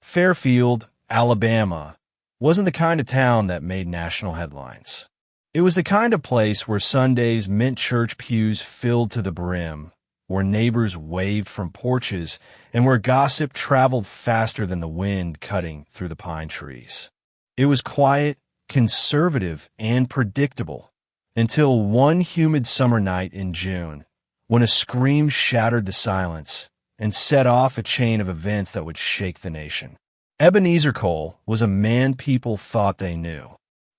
Fairfield, Alabama, wasn't the kind of town that made national headlines. It was the kind of place where Sundays meant church pews filled to the brim, where neighbors waved from porches, and where gossip traveled faster than the wind cutting through the pine trees. It was quiet, conservative, and predictable, until one humid summer night in June, when a scream shattered the silence and set off a chain of events that would shake the nation. Ebenezer Cole was a man people thought they knew.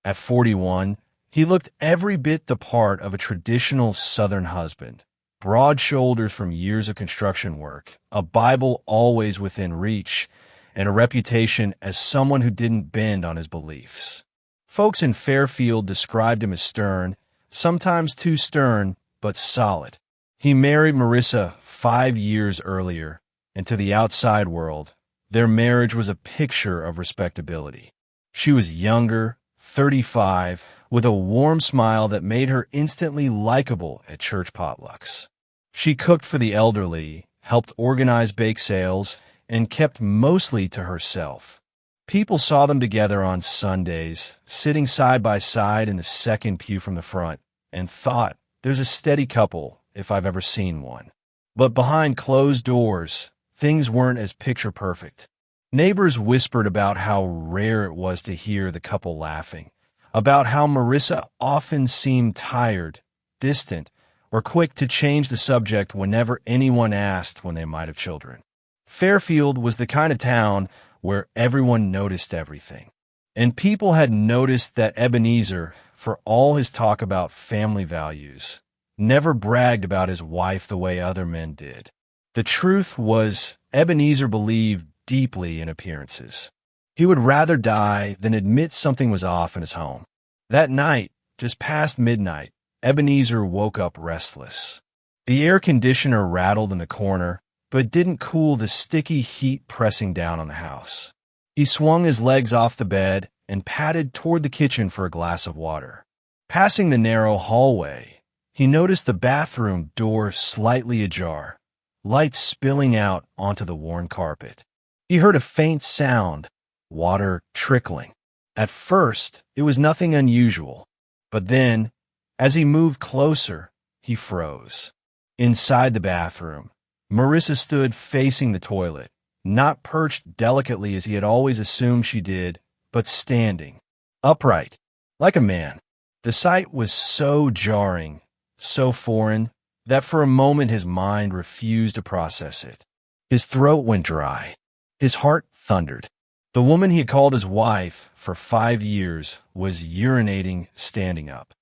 At 41, he looked every bit the part of a traditional Southern husband, broad shoulders from years of construction work, a Bible always within reach, and a reputation as someone who didn't bend on his beliefs. Folks in Fairfield described him as stern, sometimes too stern, but solid. He married Marissa 5 years earlier, and to the outside world, their marriage was a picture of respectability. She was younger, 35, with a warm smile that made her instantly likable at church potlucks. She cooked for the elderly, helped organize bake sales, and kept mostly to herself. People saw them together on Sundays, sitting side by side in the second pew from the front, and thought, there's a steady couple if I've ever seen one. But behind closed doors, things weren't as picture perfect. Neighbors whispered about how rare it was to hear the couple laughing, about how Marissa often seemed tired, distant, or quick to change the subject whenever anyone asked when they might have children. Fairfield was the kind of town where everyone noticed everything. And people had noticed that Ebenezer, for all his talk about family values, never bragged about his wife the way other men did. The truth was, Ebenezer believed deeply in appearances. He would rather die than admit something was off in his home. That night, just past midnight, Ebenezer woke up restless. The air conditioner rattled in the corner, but didn't cool the sticky heat pressing down on the house. He swung his legs off the bed and padded toward the kitchen for a glass of water. Passing the narrow hallway, he noticed the bathroom door slightly ajar, light spilling out onto the worn carpet. He heard a faint sound, water trickling. At first, it was nothing unusual, but then, as he moved closer, he froze. Inside the bathroom, Marissa stood facing the toilet, not perched delicately as he had always assumed she did, but standing, upright, like a man. The sight was so jarring, so foreign, that for a moment his mind refused to process it. His throat went dry. His heart thundered. The woman he had called his wife for 5 years was urinating standing up.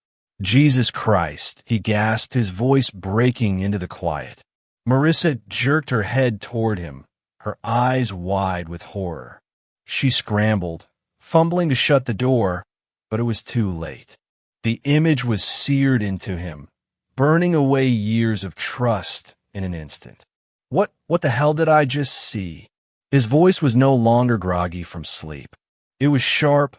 Jesus Christ, he gasped, his voice breaking into the quiet. Marissa jerked her head toward him, her eyes wide with horror. She scrambled, fumbling to shut the door, but it was too late. The image was seared into him, burning away years of trust in an instant. What the hell did I just see? His voice was no longer groggy from sleep. It was sharp,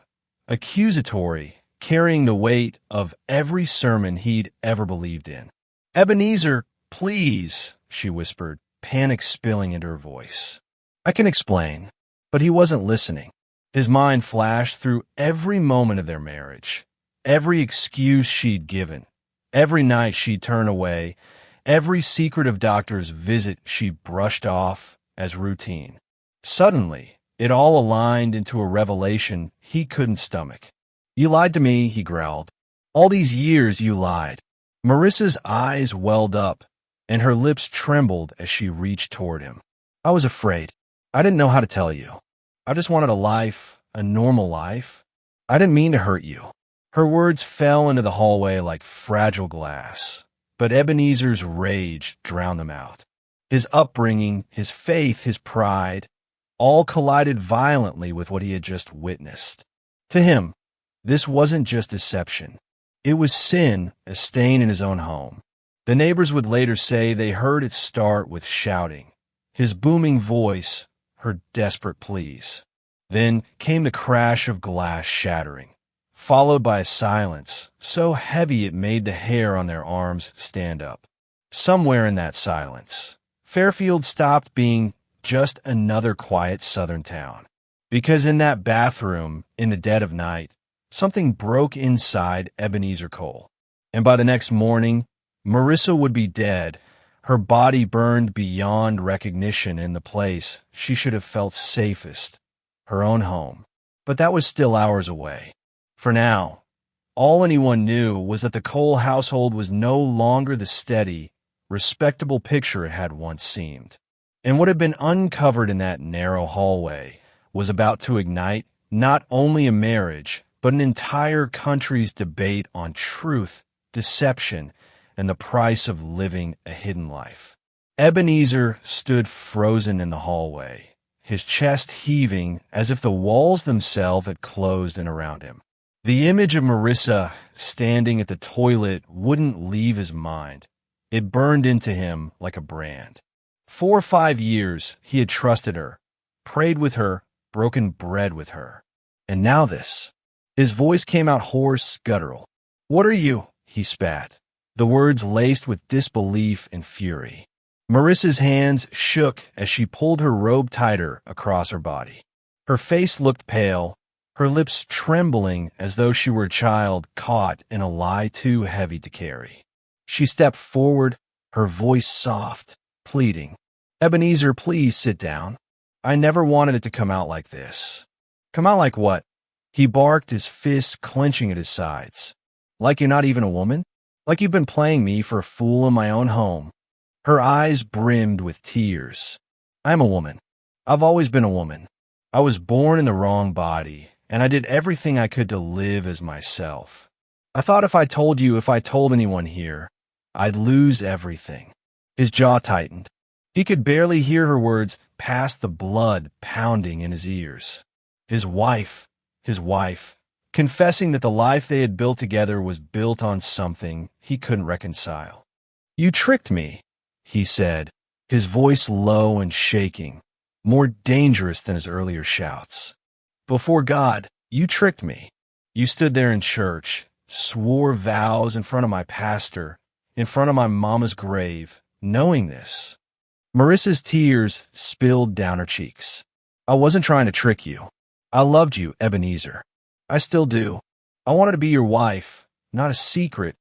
accusatory, carrying the weight of every sermon he'd ever believed in. Ebenezer, please, she whispered, panic spilling into her voice. I can explain, but he wasn't listening. His mind flashed through every moment of their marriage, every excuse she'd given, every night she'd turn away, every secretive doctor's visit she brushed off as routine. Suddenly, it all aligned into a revelation he couldn't stomach. You lied to me, he growled. All these years you lied. Marissa's eyes welled up, and her lips trembled as she reached toward him. I was afraid. I didn't know how to tell you. I just wanted a life, a normal life. I didn't mean to hurt you. Her words fell into the hallway like fragile glass, but Ebenezer's rage drowned them out. His upbringing, his faith, his pride, all collided violently with what he had just witnessed. To him, this wasn't just deception. It was sin, a stain in his own home. The neighbors would later say they heard it start with shouting, his booming voice, her desperate pleas. Then came the crash of glass shattering, followed by a silence so heavy it made the hair on their arms stand up. Somewhere in that silence, Fairfield stopped being just another quiet southern town. Because in that bathroom, in the dead of night, something broke inside Ebenezer Cole. And by the next morning, Marissa would be dead, her body burned beyond recognition in the place she should have felt safest, her own home. But that was still hours away. For now, all anyone knew was that the Cole household was no longer the steady, respectable picture it had once seemed. And what had been uncovered in that narrow hallway was about to ignite not only a marriage, but an entire country's debate on truth, deception, and the price of living a hidden life. Ebenezer stood frozen in the hallway, his chest heaving as if the walls themselves had closed in around him. The image of Marissa standing at the toilet wouldn't leave his mind. It burned into him like a brand. 4 or 5 years he had trusted her, prayed with her, broken bread with her. And now this. His voice came out hoarse, guttural. "What are you?" he spat, the words laced with disbelief and fury. Marissa's hands shook as she pulled her robe tighter across her body. Her face looked pale, her lips trembling as though she were a child caught in a lie too heavy to carry. She stepped forward, her voice soft, pleading. "Ebenezer, please sit down. I never wanted it to come out like this." "Come out like what?" He barked, his fists clenching at his sides. "Like you're not even a woman? Like you've been playing me for a fool in my own home." Her eyes brimmed with tears. "I'm a woman. I've always been a woman. I was born in the wrong body, and I did everything I could to live as myself. I thought if I told anyone here, I'd lose everything." His jaw tightened. He could barely hear her words past the blood pounding in his ears. His wife, confessing that the life they had built together was built on something he couldn't reconcile. "You tricked me," he said, his voice low and shaking, more dangerous than his earlier shouts. "Before God, you tricked me. You stood there in church, swore vows in front of my pastor, in front of my mama's grave, knowing this." Marissa's tears spilled down her cheeks. "I wasn't trying to trick you. I loved you, Ebenezer. I still do. I wanted to be your wife, not a secret,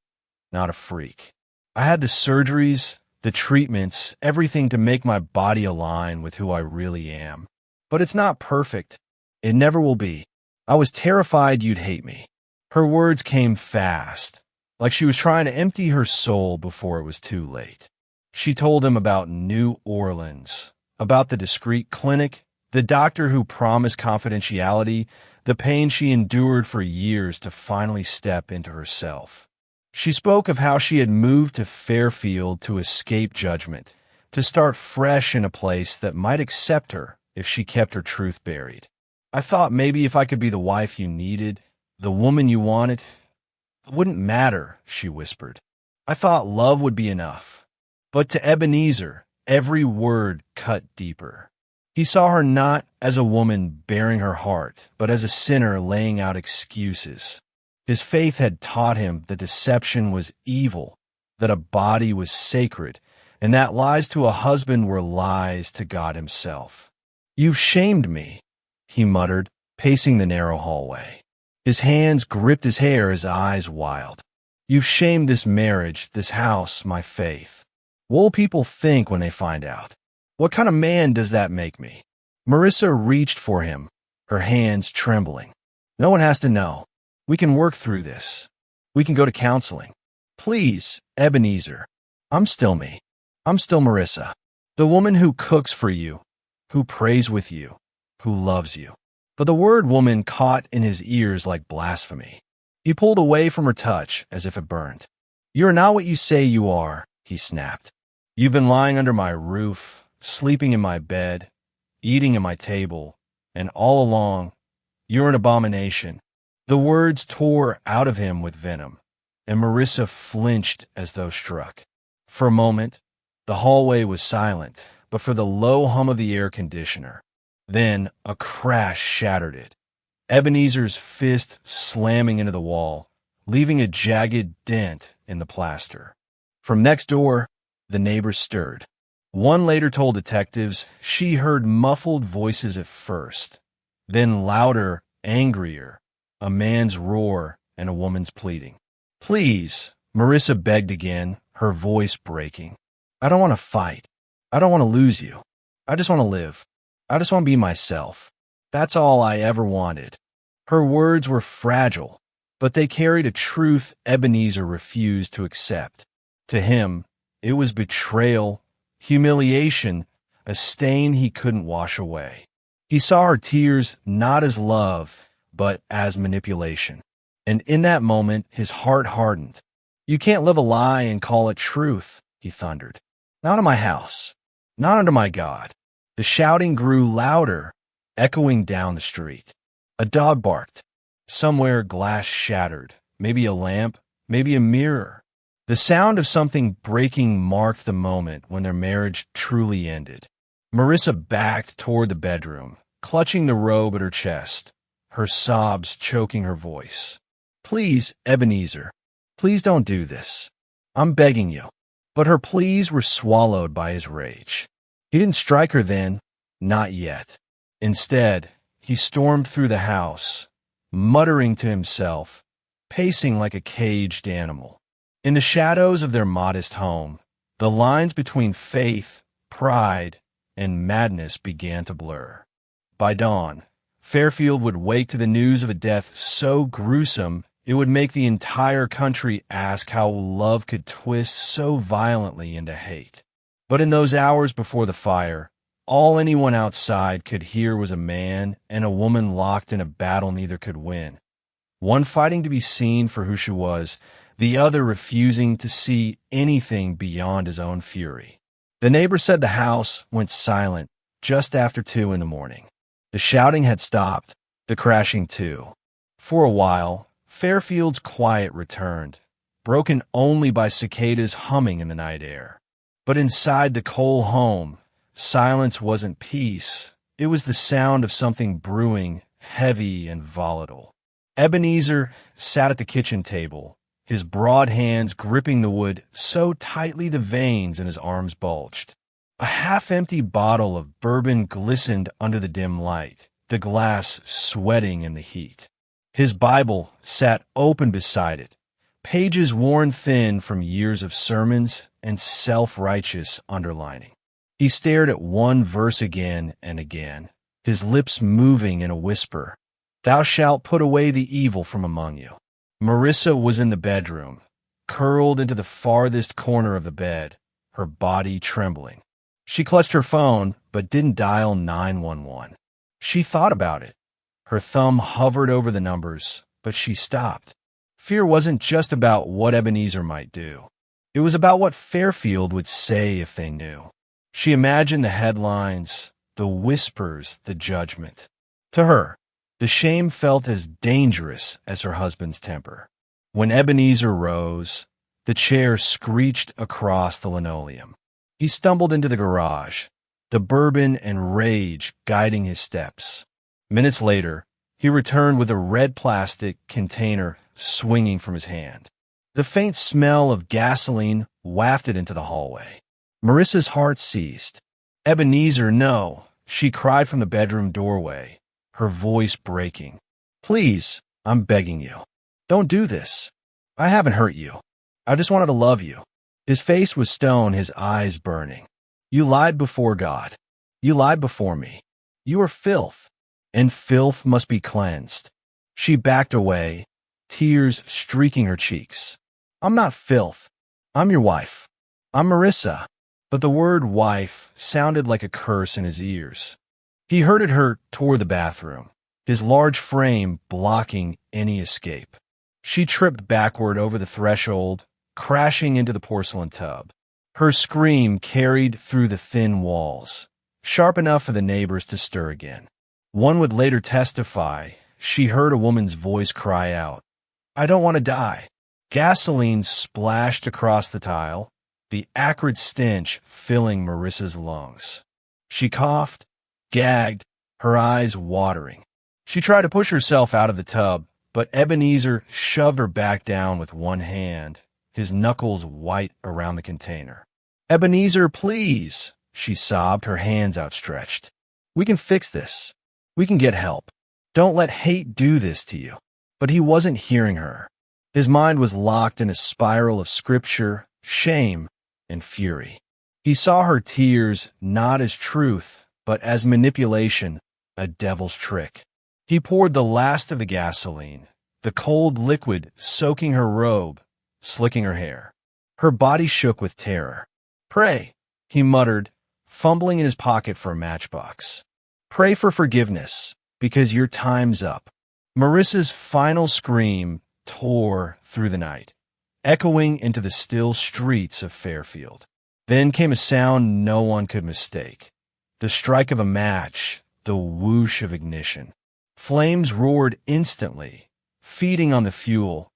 not a freak. I had the surgeries, the treatments, everything to make my body align with who I really am. But it's not perfect. It never will be. I was terrified you'd hate me." Her words came fast, like she was trying to empty her soul before it was too late. She told him about New Orleans, about the discreet clinic, the doctor who promised confidentiality, the pain she endured for years to finally step into herself. She spoke of how she had moved to Fairfield to escape judgment, to start fresh in a place that might accept her if she kept her truth buried. "I thought maybe if I could be the wife you needed, the woman you wanted, it wouldn't matter," she whispered. "I thought love would be enough." But to Ebenezer, every word cut deeper. He saw her not as a woman bearing her heart, but as a sinner laying out excuses. His faith had taught him that deception was evil, that a body was sacred, and that lies to a husband were lies to God himself. "You've shamed me," he muttered, pacing the narrow hallway. His hands gripped his hair, his eyes wild. "You've shamed this marriage, this house, my faith. What will people think when they find out? What kind of man does that make me?" Marissa reached for him, her hands trembling. "No one has to know. We can work through this. We can go to counseling. Please, Ebenezer. I'm still me. I'm still Marissa. The woman who cooks for you, who prays with you, who loves you." But the word woman caught in his ears like blasphemy. He pulled away from her touch as if it burned. "You're not what you say you are," he snapped. "You've been lying under my roof, sleeping in my bed, eating at my table, and all along, you're an abomination." The words tore out of him with venom, and Marissa flinched as though struck. For a moment, the hallway was silent, but for the low hum of the air conditioner. Then a crash shattered it, Ebenezer's fist slamming into the wall, leaving a jagged dent in the plaster. From next door, the neighbors stirred. One later told detectives she heard muffled voices at first, Then louder, angrier, a man's roar and a woman's pleading. Please, Marissa begged again, her voice breaking. I don't want to fight. I don't want to lose you. I just want to live. I just want to be myself. That's all I ever wanted. Her words were fragile, but they carried a truth Ebenezer refused to accept. To him, it was betrayal, humiliation, a stain he couldn't wash away. He saw her tears not as love, but as manipulation. And in that moment, his heart hardened. You can't live a lie and call it truth, he thundered. Not in my house. Not under my God. The shouting grew louder, echoing down the street. A dog barked. Somewhere glass shattered. Maybe a lamp, maybe a mirror. The sound of something breaking marked the moment when their marriage truly ended. Marissa backed toward the bedroom, clutching the robe at her chest, her sobs choking her voice. Please, Ebenezer, please don't do this. I'm begging you. But her pleas were swallowed by his rage. He didn't strike her then, not yet. Instead, he stormed through the house, muttering to himself, pacing like a caged animal. In the shadows of their modest home, the lines between faith, pride, and madness began to blur. By dawn, Fairfield would wake to the news of a death so gruesome it would make the entire country ask how love could twist so violently into hate. But in those hours before the fire, all anyone outside could hear was a man and a woman locked in a battle neither could win. One fighting to be seen for who she was, the other refusing to see anything beyond his own fury. The neighbor said the house went silent just after 2 in the morning. The shouting had stopped, the crashing too. For a while, Fairfield's quiet returned, broken only by cicadas humming in the night air. But inside the Cole home, silence wasn't peace. It was the sound of something brewing, heavy and volatile. Ebenezer sat at the kitchen table, his broad hands gripping the wood so tightly the veins in his arms bulged. A half-empty bottle of bourbon glistened under the dim light, the glass sweating in the heat. His Bible sat open beside it, pages worn thin from years of sermons and self-righteous underlining. He stared at one verse again and again, his lips moving in a whisper. Thou shalt put away the evil from among you. Marissa was in the bedroom, curled into the farthest corner of the bed, her body trembling. She clutched her phone, but didn't dial 911. She thought about it. Her thumb hovered over the numbers, but she stopped. Fear wasn't just about what Ebenezer might do. It was about what Fairfield would say if they knew. She imagined the headlines, the whispers, the judgment. To her, the shame felt as dangerous as her husband's temper. When Ebenezer rose, the chair screeched across the linoleum. He stumbled into the garage, the bourbon and rage guiding his steps. Minutes later, he returned with a red plastic container swinging from his hand. The faint smell of gasoline wafted into the hallway. Marissa's heart seized. Ebenezer, no, she cried from the bedroom doorway, her voice breaking. Please, I'm begging you. Don't do this. I haven't hurt you. I just wanted to love you. His face was stone, his eyes burning. You lied before God. You lied before me. You are filth, and filth must be cleansed. She backed away, tears streaking her cheeks. I'm not filth. I'm your wife. I'm Marissa. But the word wife sounded like a curse in his ears. He herded her toward the bathroom, his large frame blocking any escape. She tripped backward over the threshold, crashing into the porcelain tub. Her scream carried through the thin walls, sharp enough for the neighbors to stir again. One would later testify she heard a woman's voice cry out, I don't want to die. Gasoline splashed across the tile, the acrid stench filling Marissa's lungs. She coughed, gagged, her eyes watering. She tried to push herself out of the tub, but Ebenezer shoved her back down with one hand, his knuckles white around the container. Ebenezer, please, she sobbed, her hands outstretched. We can fix this. We can get help. Don't let hate do this to you. But he wasn't hearing her. His mind was locked in a spiral of scripture, shame, and fury. He saw her tears not as truth, but as manipulation, a devil's trick. He poured the last of the gasoline, the cold liquid soaking her robe, slicking her hair. Her body shook with terror. "Pray," he muttered, fumbling in his pocket for a matchbox. "Pray for forgiveness, because your time's up." Marissa's final scream tore through the night, echoing into the still streets of Fairfield. Then came a sound no one could mistake. The strike of a match, the whoosh of ignition. Flames roared instantly, feeding on the fuel,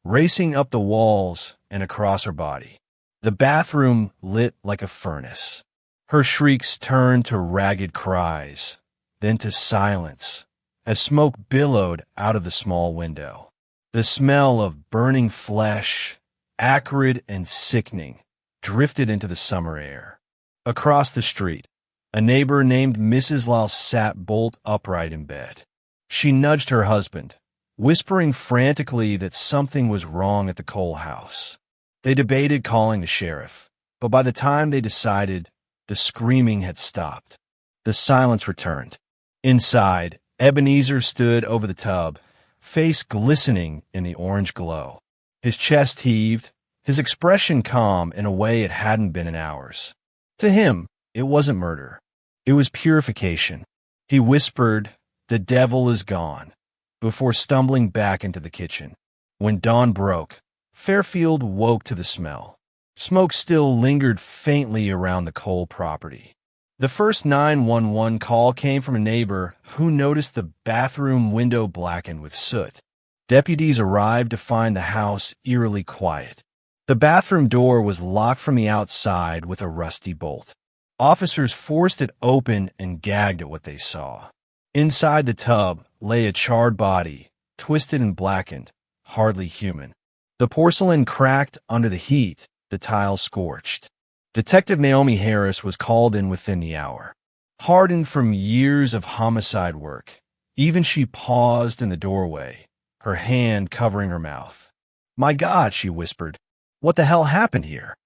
racing up the walls and across her body. The bathroom lit like a furnace. Her shrieks turned to ragged cries, then to silence, as smoke billowed out of the small window. The smell of burning flesh, acrid and sickening, drifted into the summer air. Across the street, a neighbor named Mrs. Law sat bolt upright in bed. She nudged her husband, whispering frantically that something was wrong at the Cole house. They debated calling the sheriff, but by the time they decided, the screaming had stopped. The silence returned. Inside, Ebenezer stood over the tub, face glistening in the orange glow. His chest heaved, his expression calm in a way it hadn't been in hours. To him, it wasn't murder. It was purification. He whispered, "The devil is gone," before stumbling back into the kitchen. When dawn broke, Fairfield woke to the smell. Smoke still lingered faintly around the Cole property. The first 911 call came from a neighbor who noticed the bathroom window blackened with soot. Deputies arrived to find the house eerily quiet. The bathroom door was locked from the outside with a rusty bolt. Officers forced it open and gagged at what they saw. Inside the tub lay a charred body, twisted and blackened, hardly human. The porcelain cracked under the heat, the tiles scorched. Detective Naomi Harris was called in within the hour. Hardened from years of homicide work, even she paused in the doorway, her hand covering her mouth. "My God," she whispered, "what the hell happened here?"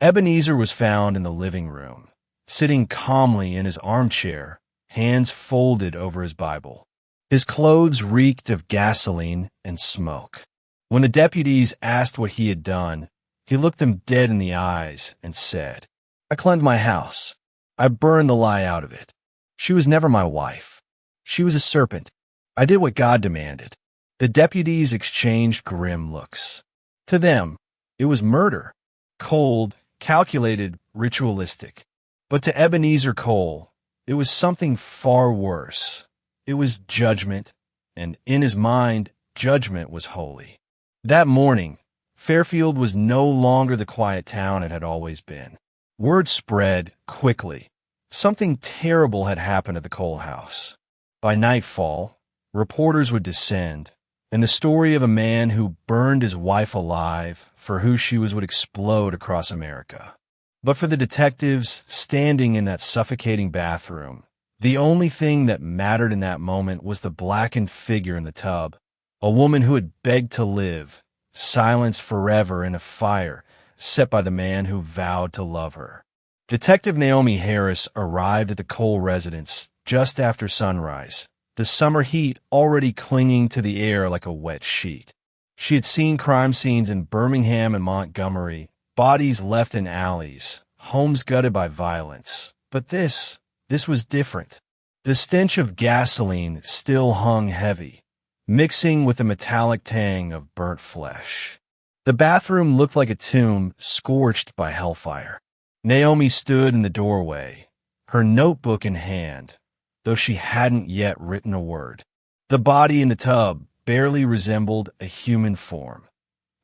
Ebenezer was found in the living room, sitting calmly in his armchair, hands folded over his Bible. His clothes reeked of gasoline and smoke. When the deputies asked what he had done, he looked them dead in the eyes and said, "I cleansed my house. I burned the lie out of it. She was never my wife. She was a serpent. I did what God demanded." The deputies exchanged grim looks. To them, it was murder. Cold, calculated, ritualistic. But to Ebenezer Cole, it was something far worse. It was judgment, and in his mind, judgment was holy. That morning, Fairfield was no longer the quiet town it had always been. Word spread quickly. Something terrible had happened at the Cole house. By nightfall, reporters would descend, and the story of a man who burned his wife alive for who she was would explode across America. But for the detectives standing in that suffocating bathroom, the only thing that mattered in that moment was the blackened figure in the tub, a woman who had begged to live, silenced forever in a fire set by the man who vowed to love her. Detective Naomi Harris arrived at the Cole residence just after sunrise, the summer heat already clinging to the air like a wet sheet. She had seen crime scenes in Birmingham and Montgomery, bodies left in alleys, homes gutted by violence. But this was different. The stench of gasoline still hung heavy, mixing with the metallic tang of burnt flesh. The bathroom looked like a tomb scorched by hellfire. Naomi stood in the doorway, her notebook in hand, though she hadn't yet written a word. The body in the tub barely resembled a human form.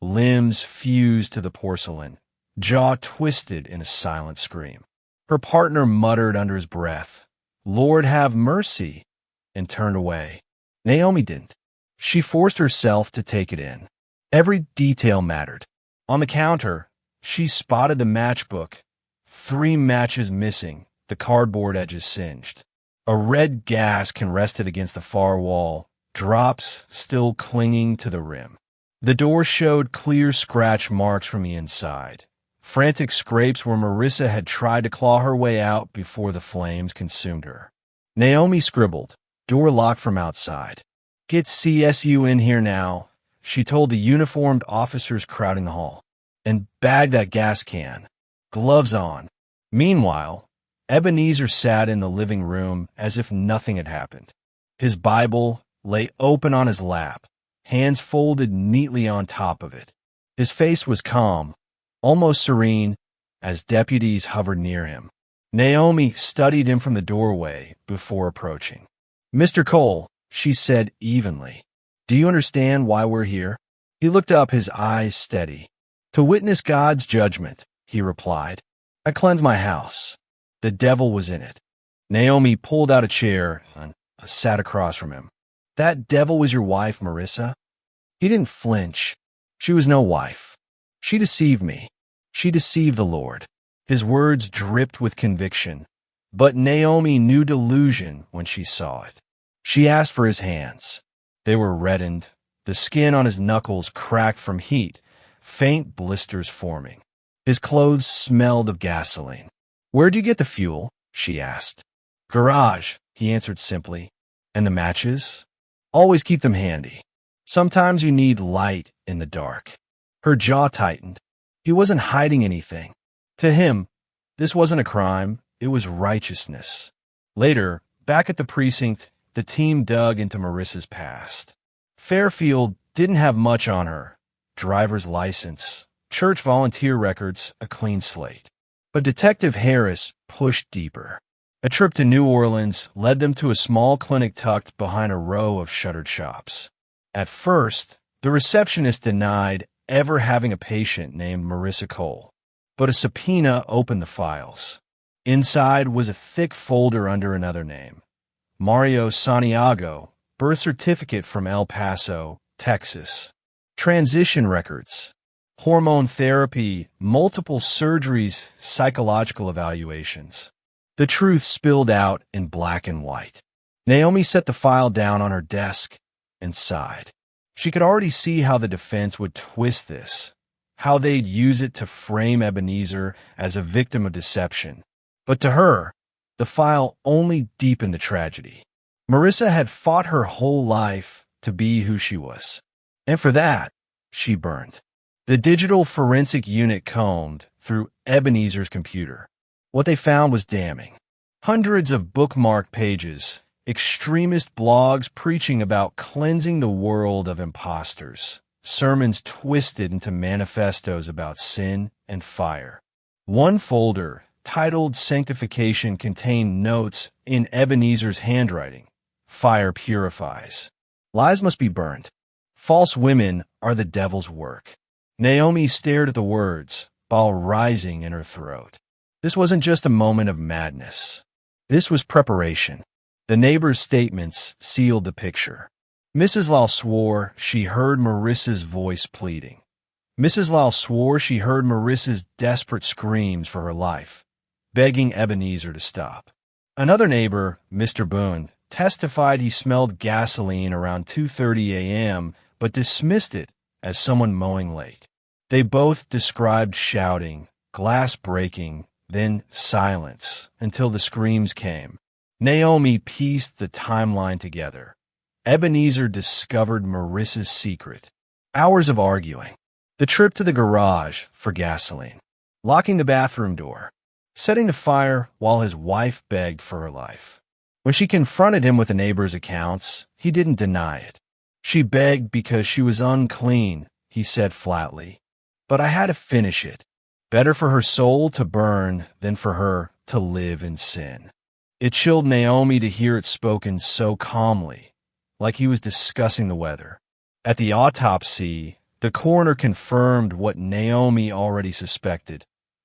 Limbs fused to the porcelain, jaw twisted in a silent scream. Her partner muttered under his breath, "Lord have mercy," and turned away. Naomi didn't. She forced herself to take it in. Every detail mattered. On the counter, she spotted the matchbook, 3 matches missing, the cardboard edges singed. A red gas can rested against the far wall, drops still clinging to the rim. The door showed clear scratch marks from the inside, frantic scrapes where Marissa had tried to claw her way out before the flames consumed her. Naomi scribbled, "Door locked from outside. Get CSU in here now," she told the uniformed officers crowding the hall. "And bag that gas can. Gloves on." Meanwhile, Ebenezer sat in the living room as if nothing had happened. His Bible lay open on his lap, hands folded neatly on top of it. His face was calm, almost serene, as deputies hovered near him. Naomi studied him from the doorway before approaching. "Mr. Cole," she said evenly, "do you understand why we're here?" He looked up, his eyes steady. "To witness God's judgment," he replied. "I cleansed my house. The devil was in it." Naomi pulled out a chair and sat across from him. "That devil was your wife, Marissa?" He didn't flinch. "She was no wife. She deceived me. She deceived the Lord." His words dripped with conviction, but Naomi knew delusion when she saw it. She asked for his hands. They were reddened, the skin on his knuckles cracked from heat, faint blisters forming. His clothes smelled of gasoline. "Where'd you get the fuel?" she asked. "Garage," he answered simply. "And the matches?" "Always keep them handy. Sometimes you need light in the dark." Her jaw tightened. He wasn't hiding anything. To him, this wasn't a crime, it was righteousness. Later, back at the precinct, the team dug into Marissa's past. Fairfield didn't have much on her. Driver's license, church volunteer records, a clean slate. But Detective Harris pushed deeper. A trip to New Orleans led them to a small clinic tucked behind a row of shuttered shops. At first, the receptionist denied ever having a patient named Marissa Cole, but a subpoena opened the files. Inside was a thick folder under another name. Mario Santiago, birth certificate from El Paso, Texas. Transition records, hormone therapy, multiple surgeries, psychological evaluations. The truth spilled out in black and white. Naomi set the file down on her desk and sighed. She could already see how the defense would twist this, how they'd use it to frame Ebenezer as a victim of deception. But to her, the file only deepened the tragedy. Marissa had fought her whole life to be who she was, and for that, she burned. The digital forensic unit combed through Ebenezer's computer. What they found was damning. Hundreds of bookmark pages, extremist blogs preaching about cleansing the world of imposters, sermons twisted into manifestos about sin and fire. One folder, titled Sanctification, contained notes in Ebenezer's handwriting. "Fire purifies. Lies must be burned. False women are the devil's work." Naomi stared at the words, bile rising in her throat. This wasn't just a moment of madness. This was preparation. The neighbors' statements sealed the picture. Mrs. Lau swore she heard Marissa's voice pleading. Mrs. Lau swore she heard Marissa's desperate screams for her life, begging Ebenezer to stop. Another neighbor, Mr. Boone, testified he smelled gasoline around 2:30 a.m., but dismissed it as someone mowing late. They both described shouting, glass breaking, then silence until the screams came. Naomi pieced the timeline together. Ebenezer discovered Marissa's secret. Hours of arguing. The trip to the garage for gasoline. Locking the bathroom door. Setting the fire while his wife begged for her life. When she confronted him with the neighbor's accounts, he didn't deny it. "She begged because she was unclean," he said flatly. "But I had to finish it. Better for her soul to burn than for her to live in sin." It chilled Naomi to hear it spoken so calmly, like he was discussing the weather. At the autopsy, the coroner confirmed what Naomi already suspected.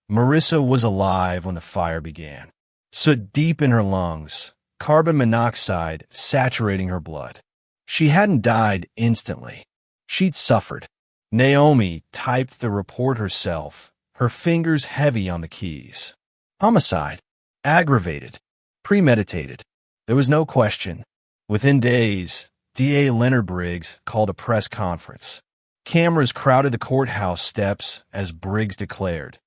Marissa was alive when the fire began. Soot deep in her lungs, carbon monoxide saturating her blood. She hadn't died instantly. She'd suffered. Naomi typed the report herself, her fingers heavy on the keys. Homicide. Aggravated. Premeditated. There was no question. Within days, DA Leonard Briggs called a press conference. Cameras crowded the courthouse steps as Briggs declared,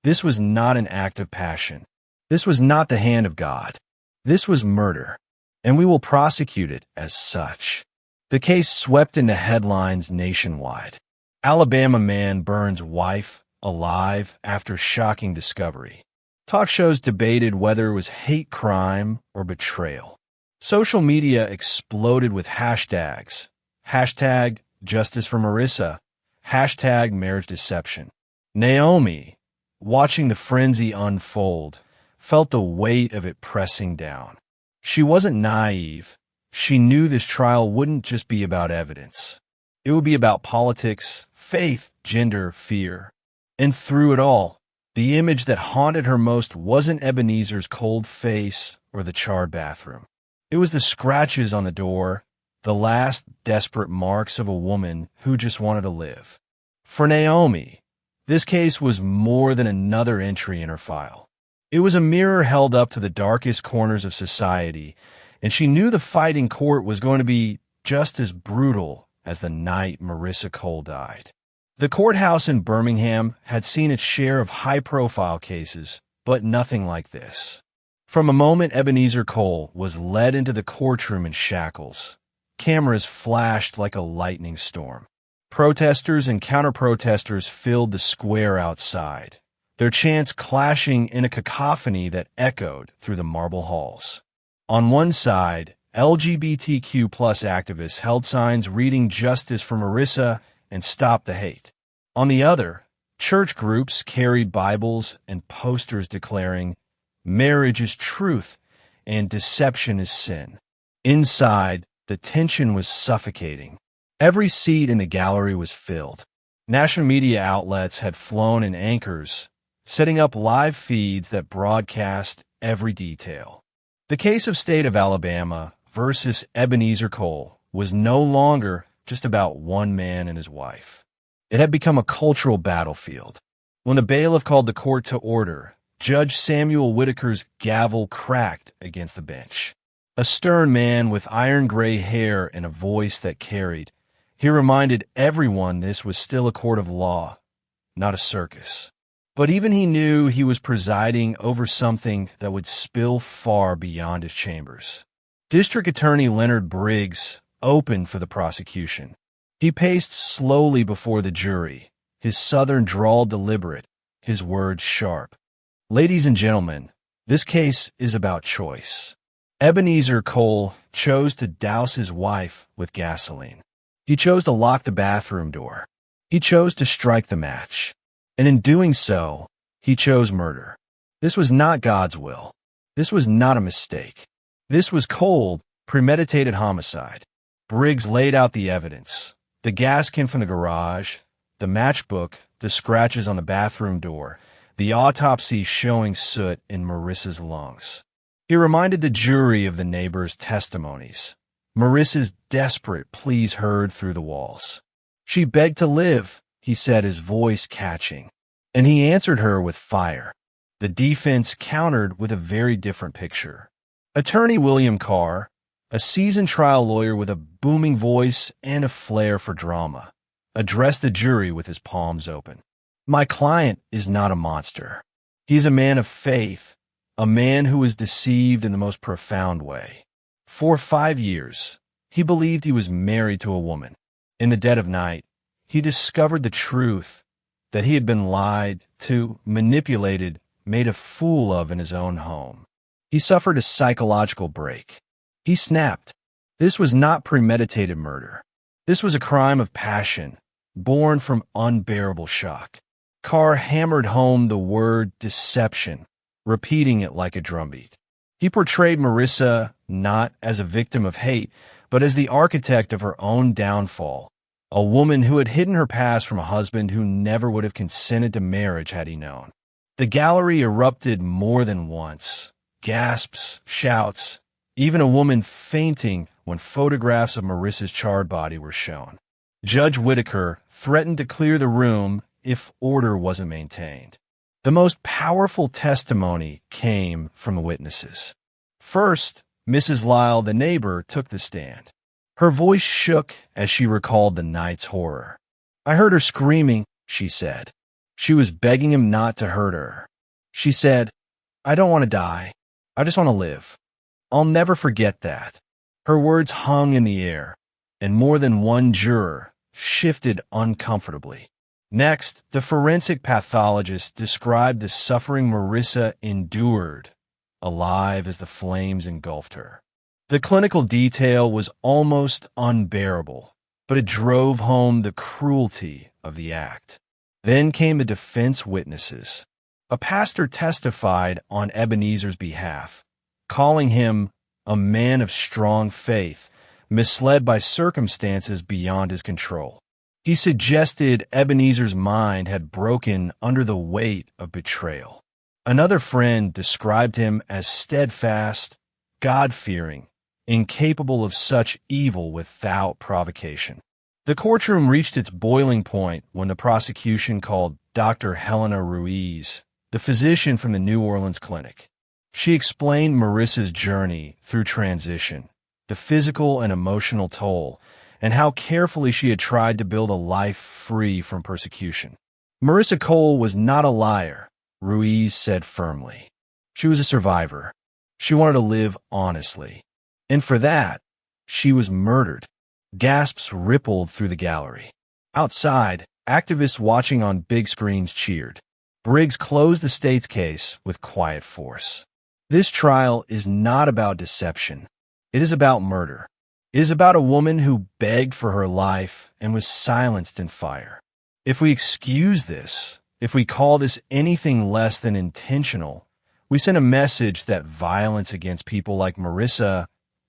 "This was not an act of passion. This was not the hand of God. This was murder, and we will prosecute it as such." The case swept into headlines nationwide. Alabama man burns wife alive after shocking discovery. Talk shows debated whether it was hate crime or betrayal. Social media exploded with hashtags. Hashtag justice for Marissa. Hashtag marriage deception. Naomi, watching the frenzy unfold, felt the weight of it pressing down. She wasn't naive. She knew this trial wouldn't just be about evidence. It would be about politics, faith, gender, fear. And through it all, the image that haunted her most wasn't Ebenezer's cold face or the charred bathroom. It was the scratches on the door, the last desperate marks of a woman who just wanted to live. For Naomi, this case was more than another entry in her file. It was a mirror held up to the darkest corners of society, and she knew the fight in court was going to be just as brutal as the night Marissa Cole died. The courthouse in Birmingham had seen its share of high-profile cases, but nothing like this. From the moment Ebenezer Cole was led into the courtroom in shackles, cameras flashed like a lightning storm. Protesters and counter-protesters filled the square outside, their chants clashing in a cacophony that echoed through the marble halls. On one side, LGBTQ+ activists held signs reading "Justice for Marissa" and "Stop the Hate." On the other, church groups carried Bibles and posters declaring, "Marriage is truth and deception is sin." Inside, the tension was suffocating. Every seat in the gallery was filled. National media outlets had flown in anchors, setting up live feeds that broadcast every detail. The case of State of Alabama versus Ebenezer Cole was no longer just about one man and his wife. It had become a cultural battlefield. When the bailiff called the court to order, Judge Samuel Whitaker's gavel cracked against the bench. A stern man with iron-gray hair and a voice that carried, he reminded everyone this was still a court of law, not a circus. But even he knew he was presiding over something that would spill far beyond his chambers. District Attorney Leonard Briggs opened for the prosecution. He paced slowly before the jury, his southern drawl deliberate, his words sharp. "Ladies and gentlemen, this case is about choice." Ebenezer Cole chose to douse his wife with gasoline. He chose to lock the bathroom door. He chose to strike the match. And in doing so, he chose murder. This was not God's will. This was not a mistake. This was cold, premeditated homicide. Briggs laid out the evidence. The gas can from the garage, the matchbook, the scratches on the bathroom door, the autopsy showing soot in Marissa's lungs. He reminded the jury of the neighbors' testimonies. Marissa's desperate pleas heard through the walls. "She begged to live," he said, his voice catching. And he answered her with fire. The defense countered with a very different picture. Attorney William Carr, a seasoned trial lawyer with a booming voice and a flair for drama, addressed the jury with his palms open. "My client is not a monster. He is a man of faith, a man who was deceived in the most profound way. For 5 years, he believed he was married to a woman. In the dead of night, he discovered the truth that he had been lied to, manipulated, made a fool of in his own home. He suffered a psychological break. He snapped. This was not premeditated murder. This was a crime of passion, born from unbearable shock." Carr hammered home the word deception, repeating it like a drumbeat. He portrayed Marissa not as a victim of hate, but as the architect of her own downfall, a woman who had hidden her past from a husband who never would have consented to marriage had he known. The gallery erupted more than once. Gasps, shouts, even a woman fainting when photographs of Marissa's charred body were shown. Judge Whitaker threatened to clear the room if order wasn't maintained. The most powerful testimony came from the witnesses. First, Mrs. Lyle, the neighbor, took the stand. Her voice shook as she recalled the night's horror. "I heard her screaming," she said. She was begging him not to hurt her. She said, "I don't want to die. I just want to live." I'll never forget that. Her words hung in the air, and more than one juror shifted uncomfortably. Next, the forensic pathologist described the suffering Marissa endured, alive as the flames engulfed her. The clinical detail was almost unbearable, but it drove home the cruelty of the act. Then came the defense witnesses. A pastor testified on Ebenezer's behalf, calling him a man of strong faith, misled by circumstances beyond his control. He suggested Ebenezer's mind had broken under the weight of betrayal. Another friend described him as steadfast, God-fearing, incapable of such evil without provocation. The courtroom reached its boiling point when the prosecution called Dr. Helena Ruiz, the physician from the New Orleans clinic. She explained Marissa's journey through transition, the physical and emotional toll, and how carefully she had tried to build a life free from persecution. Marissa Cole was not a liar, Ruiz said firmly. She was a survivor. She wanted to live honestly. And for that, she was murdered. Gasps rippled through the gallery. Outside, activists watching on big screens cheered. Briggs closed the state's case with quiet force. This trial is not about deception. It is about murder. It is about a woman who begged for her life and was silenced in fire. If we excuse this, if we call this anything less than intentional, we send a message that violence against people like Marissa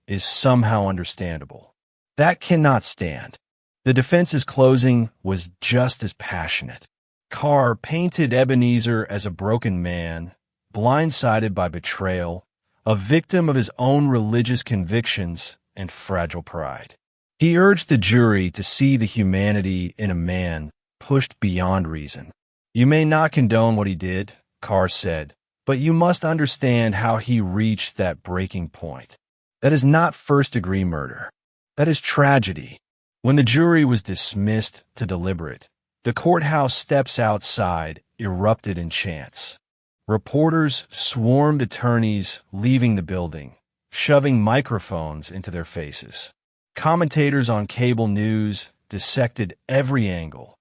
is somehow understandable. That cannot stand. The defense's closing was just as passionate. Carr painted Ebenezer as a broken man, blindsided by betrayal, a victim of his own religious convictions and fragile pride. He urged the jury to see the humanity in a man pushed beyond reason. "You may not condone what he did," Carr said, "but you must understand how he reached that breaking point. That is not first-degree murder. That is tragedy." When the jury was dismissed to deliberate, the courthouse steps outside erupted in chants. Reporters swarmed attorneys leaving the building, shoving microphones into their faces. Commentators on cable news dissected every angle.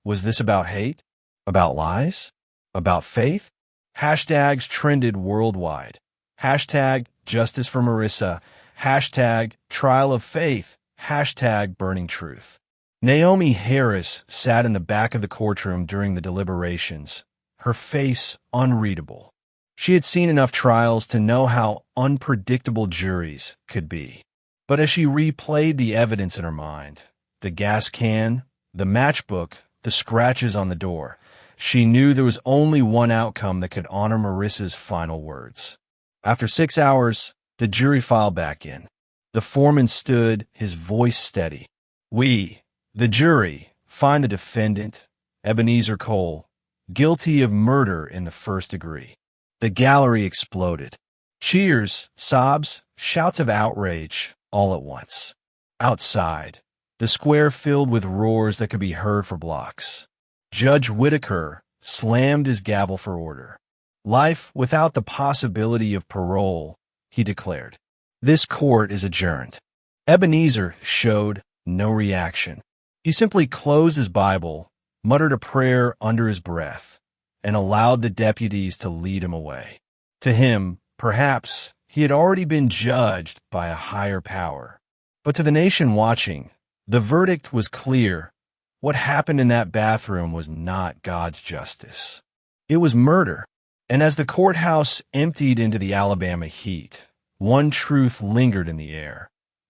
Was this about hate? About lies? About faith? Hashtags trended worldwide. Hashtag justice for Marissa. Hashtag trial of faith. Hashtag burning truth. Naomi Harris sat in the back of the courtroom during the deliberations, her face unreadable. She had seen enough trials to know how unpredictable juries could be. But as she replayed the evidence in her mind, the gas can, the matchbook, the scratches on the door, she knew there was only one outcome that could honor Marissa's final words. After 6 hours, the jury filed back in. The foreman stood, his voice steady. "We, the jury, find the defendant, Ebenezer Cole, guilty of murder in the first degree." The gallery exploded. Cheers, sobs, shouts of outrage, all at once. Outside, the square filled with roars that could be heard for blocks. Judge Whitaker slammed his gavel for order. "Life without the possibility of parole," he declared. "This court is adjourned." Ebenezer showed no reaction. He simply closed his Bible, muttered a prayer under his breath, and allowed the deputies to lead him away. To him, perhaps, he had already been judged by a higher power. But to the nation watching, the verdict was clear. What happened in that bathroom was not God's justice. It was murder. And as the courthouse emptied into the Alabama heat, one truth lingered in the air.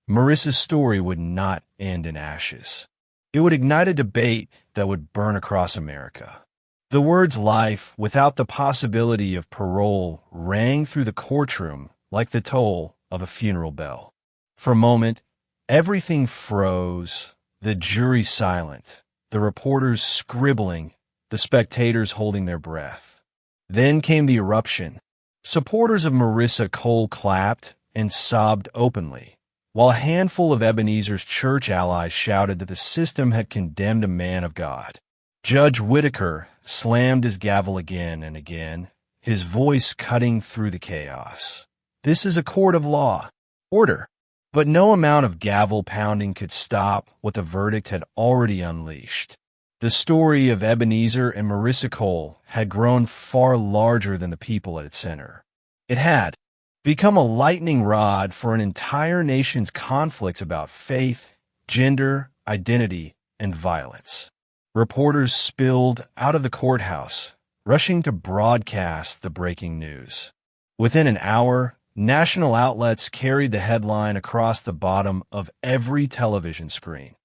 Marissa's story would not end in ashes. It would ignite a debate that would burn across America. The words "life without the possibility of parole" rang through the courtroom like the toll of a funeral bell. For a moment, everything froze, the jury silent, the reporters scribbling, the spectators holding their breath. Then came the eruption. Supporters of Marissa Cole clapped, and sobbed openly, while a handful of Ebenezer's church allies shouted that the system had condemned a man of God. Judge Whitaker slammed his gavel again and again, his voice cutting through the chaos. This is a court of law. Order. But no amount of gavel pounding could stop what the verdict had already unleashed. The story of Ebenezer and Marissa Cole had grown far larger than the people at its center. It had become a lightning rod for an entire nation's conflicts about faith, gender, identity, and violence. Reporters spilled out of the courthouse, rushing to broadcast the breaking news. Within an hour, national outlets carried the headline across the bottom of every television screen.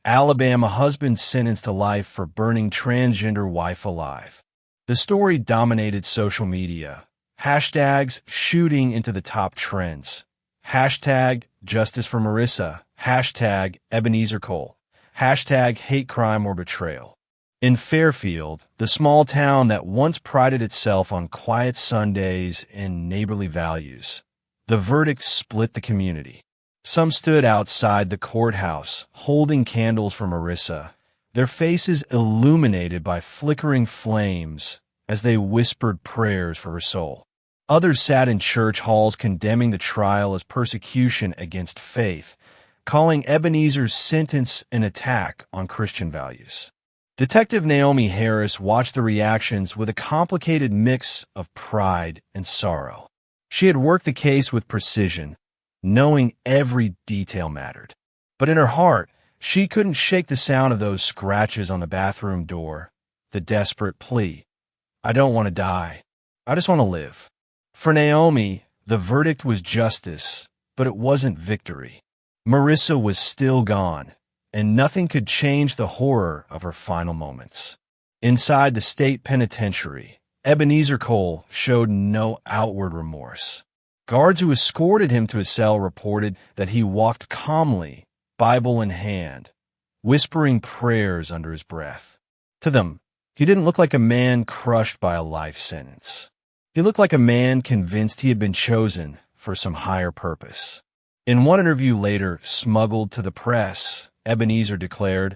Alabama husband sentenced to life for burning transgender wife alive. The story dominated social media. Hashtags shooting into the top trends. Hashtag justice for Marissa. Hashtag Ebenezer Cole. Hashtag hate crime or betrayal. In Fairfield, the small town that once prided itself on quiet Sundays and neighborly values, the verdict split the community. Some stood outside the courthouse, holding candles for Marissa, their faces illuminated by flickering flames as they whispered prayers for her soul. Others sat in church halls condemning the trial as persecution against faith, calling Ebenezer's sentence an attack on Christian values. Detective Naomi Harris watched the reactions with a complicated mix of pride and sorrow. She had worked the case with precision, knowing every detail mattered. But in her heart, she couldn't shake the sound of those scratches on the bathroom door, the desperate plea. I don't want to die. I just want to live. For Naomi, the verdict was justice, but it wasn't victory. Marissa was still gone, and nothing could change the horror of her final moments. Inside the state penitentiary, Ebenezer Cole showed no outward remorse. Guards who escorted him to his cell reported that he walked calmly, Bible in hand, whispering prayers under his breath. To them, he didn't look like a man crushed by a life sentence. He looked like a man convinced he had been chosen for some higher purpose. In one interview later, smuggled to the press, Ebenezer declared,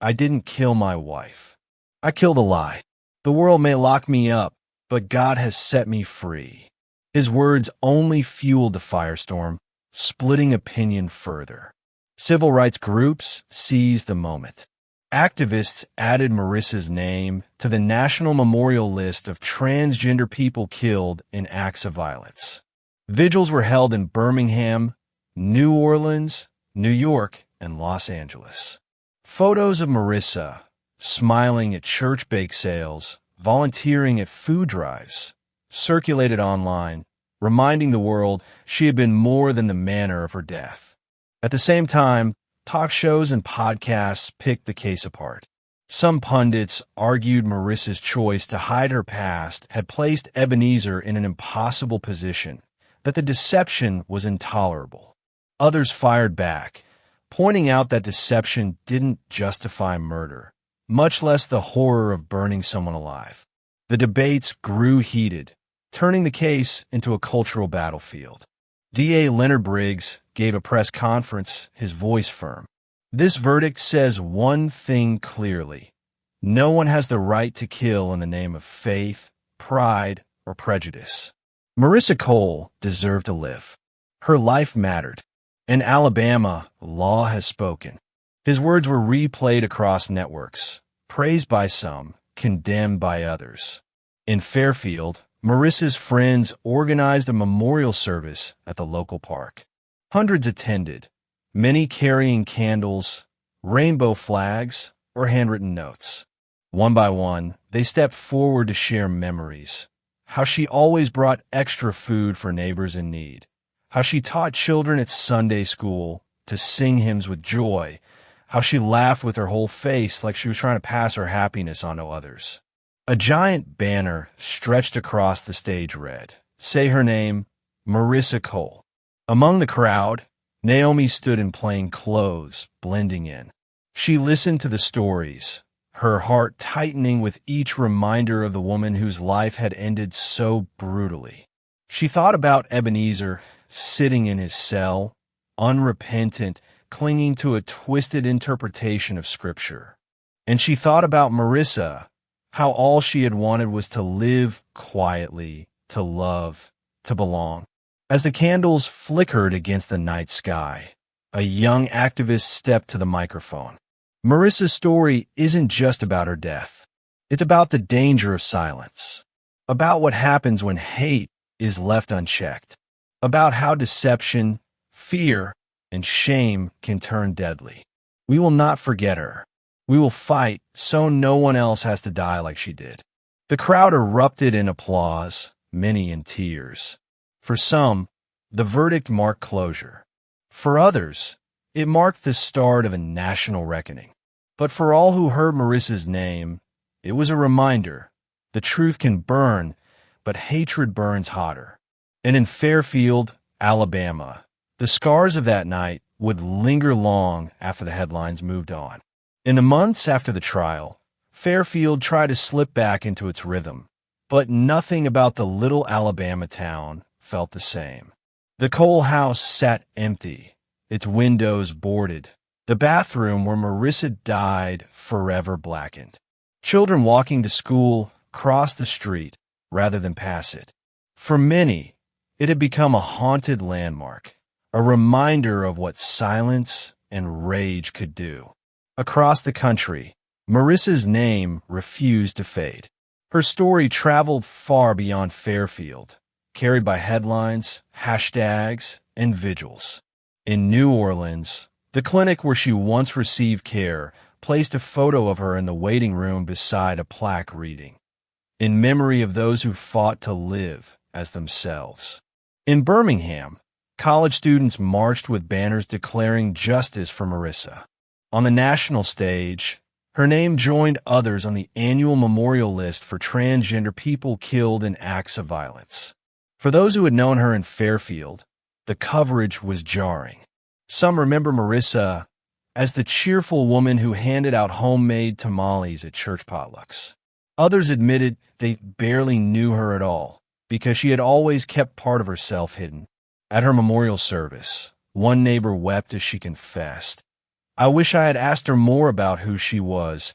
I didn't kill my wife. I killed a lie. The world may lock me up, but God has set me free. His words only fueled the firestorm, splitting opinion further. Civil rights groups seized the moment. Activists added Marissa's name to the national memorial list of transgender people killed in acts of violence. Vigils were held in Birmingham, New Orleans, New York, and Los Angeles. Photos of Marissa, smiling at church bake sales, volunteering at food drives, circulated online, reminding the world she had been more than the manner of her death. At the same time, talk shows and podcasts picked the case apart. Some pundits argued Marissa's choice to hide her past had placed Ebenezer in an impossible position, that the deception was intolerable. Others fired back, pointing out that deception didn't justify murder, much less the horror of burning someone alive. The debates grew heated, turning the case into a cultural battlefield. DA Leonard Briggs gave a press conference, his voice firm. This verdict says one thing clearly. No one has the right to kill in the name of faith, pride, or prejudice. Marissa Cole deserved to live. Her life mattered. In Alabama, law has spoken. His words were replayed across networks, praised by some, condemned by others. In Fairfield, Marissa's friends organized a memorial service at the local park. Hundreds attended, many carrying candles, rainbow flags, or handwritten notes. One by one, they stepped forward to share memories. How she always brought extra food for neighbors in need. How she taught children at Sunday school to sing hymns with joy. How she laughed with her whole face like she was trying to pass her happiness on to others. A giant banner stretched across the stage read, "Say her name, Marissa Cole." Among the crowd, Naomi stood in plain clothes, blending in. She listened to the stories, her heart tightening with each reminder of the woman whose life had ended so brutally. She thought about Ebenezer, sitting in his cell, unrepentant, clinging to a twisted interpretation of Scripture. And she thought about Marissa, how all she had wanted was to live quietly, to love, to belong. As the candles flickered against the night sky, a young activist stepped to the microphone. Marissa's story isn't just about her death. It's about the danger of silence, about what happens when hate is left unchecked, about how deception, fear, and shame can turn deadly. We will not forget her. We will fight so no one else has to die like she did. The crowd erupted in applause, many in tears. For some, the verdict marked closure. For others, it marked the start of a national reckoning. But for all who heard Marissa's name, it was a reminder: the truth can burn, but hatred burns hotter. And in Fairfield, Alabama, the scars of that night would linger long after the headlines moved on. In the months after the trial, Fairfield tried to slip back into its rhythm, but nothing about the little Alabama town felt the same. The Cole house sat empty, its windows boarded, the bathroom where Marissa died forever blackened. Children walking to school crossed the street rather than pass it. For many, it had become a haunted landmark, a reminder of what silence and rage could do. Across the country, Marissa's name refused to fade. Her story traveled far beyond Fairfield, carried by headlines, hashtags, and vigils. In New Orleans, the clinic where she once received care placed a photo of her in the waiting room beside a plaque reading, "In memory of those who fought to live as themselves." In Birmingham, college students marched with banners declaring justice for Marissa. On the national stage, her name joined others on the annual memorial list for transgender people killed in acts of violence. For those who had known her in Fairfield, the coverage was jarring. Some remember Marissa as the cheerful woman who handed out homemade tamales at church potlucks. Others admitted they barely knew her at all because she had always kept part of herself hidden. At her memorial service, one neighbor wept as she confessed, "I wish I had asked her more about who she was,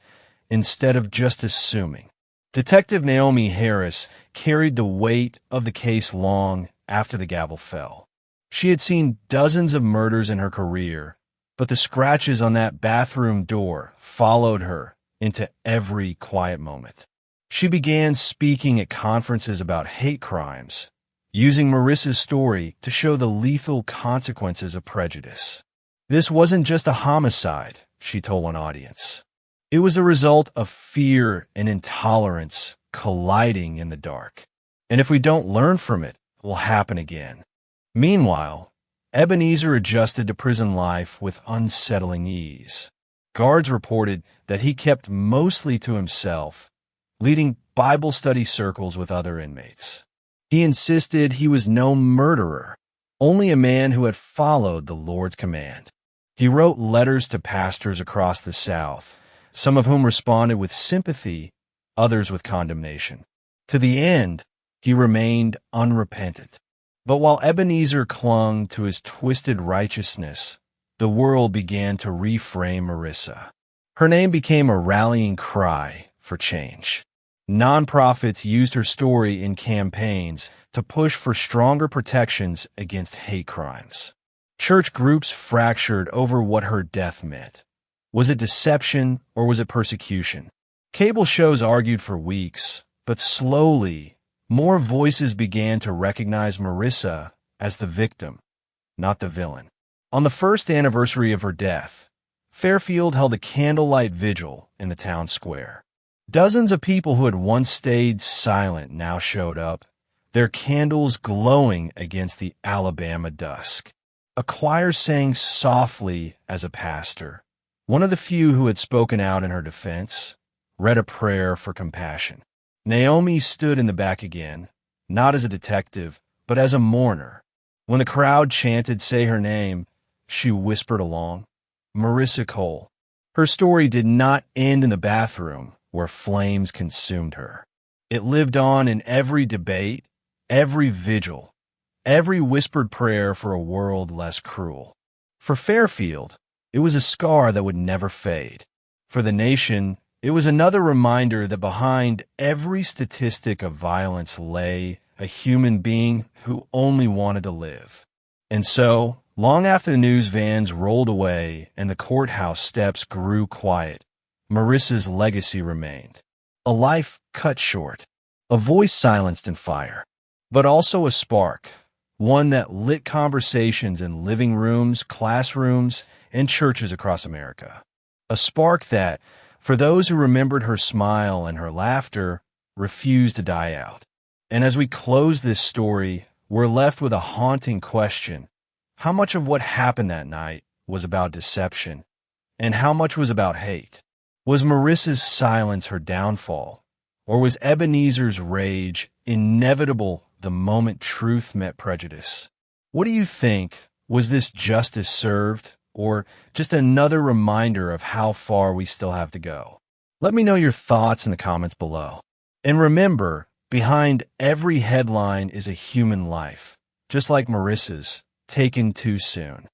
instead of just assuming." Detective Naomi Harris carried the weight of the case long after the gavel fell. She had seen dozens of murders in her career, but the scratches on that bathroom door followed her into every quiet moment. She began speaking at conferences about hate crimes, using Marissa's story to show the lethal consequences of prejudice. This wasn't just a homicide, she told one audience. It was a result of fear and intolerance colliding in the dark. And if we don't learn from it, it will happen again. Meanwhile, Ebenezer adjusted to prison life with unsettling ease. Guards reported that he kept mostly to himself, leading Bible study circles with other inmates. He insisted he was no murderer, only a man who had followed the Lord's command. He wrote letters to pastors across the South, some of whom responded with sympathy, others with condemnation. To the end, he remained unrepentant. But while Ebenezer clung to his twisted righteousness, the world began to reframe Marissa. Her name became a rallying cry for change. Nonprofits used her story in campaigns to push for stronger protections against hate crimes. Church groups fractured over what her death meant. Was it deception or was it persecution? Cable shows argued for weeks, but slowly, more voices began to recognize Marissa as the victim, not the villain. On the first anniversary of her death, Fairfield held a candlelight vigil in the town square. Dozens of people who had once stayed silent now showed up, their candles glowing against the Alabama dusk. A choir sang softly as a pastor, one of the few who had spoken out in her defense, read a prayer for compassion. Naomi stood in the back again, not as a detective, but as a mourner. When the crowd chanted, "Say her name," she whispered along, "Marissa Cole." Her story did not end in the bathroom where flames consumed her. It lived on in every debate, every vigil, every whispered prayer for a world less cruel. For Fairfield, it was a scar that would never fade. For the nation, it was another reminder that behind every statistic of violence lay a human being who only wanted to live. And so, long after the news vans rolled away and the courthouse steps grew quiet, Marissa's legacy remained. A life cut short, a voice silenced in fire, but also a spark, one that lit conversations in living rooms, classrooms, and churches across America. A spark that, for those who remembered her smile and her laughter, refused to die out. And as we close this story, we're left with a haunting question. How much of what happened that night was about deception, and how much was about hate? Was Marissa's silence her downfall, or was Ebenezer's rage inevitable the moment truth met prejudice? What do you think? Was this justice served, or just another reminder of how far we still have to go? Let me know your thoughts in the comments below. And remember, behind every headline is a human life, just like Marissa's, taken too soon.